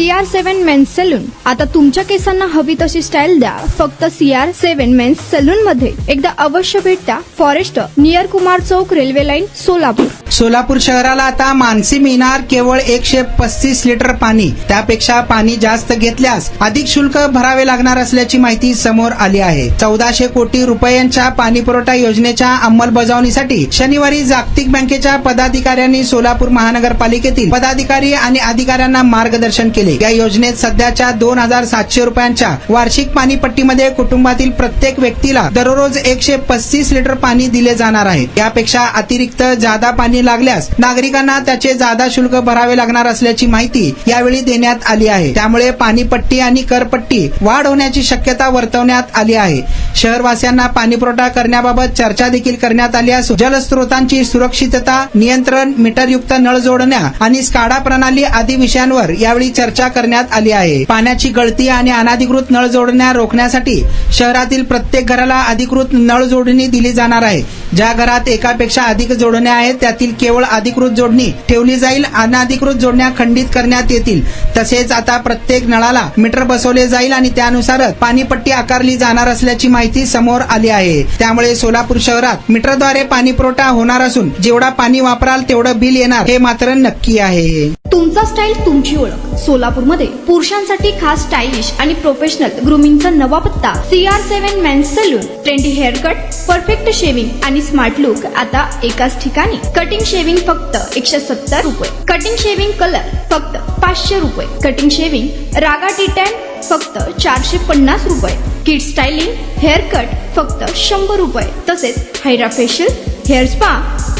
CR7 men's salon. आता तुमच्या केसांना हवी तशी स्टाईल द्या फक्त CR7 मेन्स सलून मध्ये. एकदा अवश्य भेट द्या. फॉरेस्ट नियर कुमार चौक, रेल्वे लाईन, सोलापूर. सोलापूर शहराला आता मानसी मिळणार केवळ 135 लिटर पाणी. त्यापेक्षा पाणी जास्त घेतल्यास अधिक शुल्क भरावे लागणार असल्याची माहिती समोर आली आहे. 1400 कोटी रुपयांच्या पाणी पुरवठा योजनेच्या अंमलबजावणीसाठी शनिवारी जागतिक बँकेच्या पदाधिकाऱ्यांनी सोलापूर महानगरपालिकेतील पदाधिकारी आणि अधिकाऱ्यांना मार्गदर्शन केले. या योजनेत सध्याच्या 2700 रुपयांच्या वार्षिक पाणीपट्टीमध्ये कुटुंबातील प्रत्येक व्यक्तीला दररोज 135 लिटर पाणी दिले जाणार आहे. यापेक्षा अतिरिक्त जादा पाणी लागल्यास नागरिकांना त्याचे जादा शुल्क भरावे लागणार असल्याची माहिती यावेळी देण्यात आली आहे. त्यामुळे पाणीपट्टी आणि करपट्टी वाढ होण्याची शक्यता वर्तवण्यात आली आहे. शहरवासियांना पाणीपुरवठा करण्याबाबत चर्चा देखील करण्यात आली असून जलस्रोतांची सुरक्षितता, नियंत्रण, मीटरयुक्त नळ जोडण्या आणि स्काडा प्रणाली आदी विषयांवर यावेळी चर्चा करण्यात आली आहे. पाण्याची गळती आणि अनधिकृत नळ जोडण्या रोखण्यासाठी शहरातील प्रत्येक घराला अधिकृत नळ जोडणी दिली जाणार आहे. ज्या घरात एकापेक्षा अधिक जोडण्या आहेत त्यातील केवळ अधिकृत जोडणी ठेवली जाईल. अनधिकृत जोडण्या खंडित करण्यात येतील. तसेच आता प्रत्येक नळाला मीटर बसवले जाईल आणि त्यानुसारच पाणीपट्टी आकारली जाणार असल्याची माहिती समोर आली आहे. त्यामुळे सोलापूर शहरात मीटरद्वारे पाणी पुरवठा होणार असून जेवढा पाणी वापराल तेवढं बिल येणार हे मात्र नक्की आहे. तुमचा स्टाईल तुमची ओळख. सोलापूरमध्ये पुरुषांसाठी खास स्टायलिश आणि प्रोफेशनल ग्रूमिंगचा नवा पत्ता CR7 men's salon. Trendy hair cut, perfect shaving आणि स्मार्ट लुक आता एकाच ठिकाणी. कटिंग शेविंग फक्त 170 रुपये. कटिंग शेविंग कलर फक्त 500 रुपये. कटिंग शेविंग रागा टी10 फक्त 450 रुपये. किड स्टायलिंग हेअर कट फक्त 100 रुपये. तसेच hydra facial, hair spa,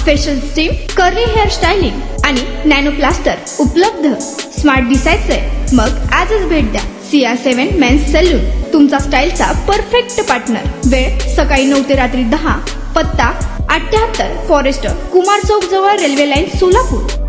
facial steam, curly hair styling आणि नॅनो प्लास्टर उपलब्ध. स्मार्ट दिसायचंय मग आजच भेट द्या CR7 मेन्स सलून. तुमचा स्टाईलचा परफेक्ट पार्टनर. वेळ सकाळी 9 ते रात्री 10. पत्ता 78 फॉरेस्ट कुमार चौक जवळ, रेल्वे लाईन, सोलापूर.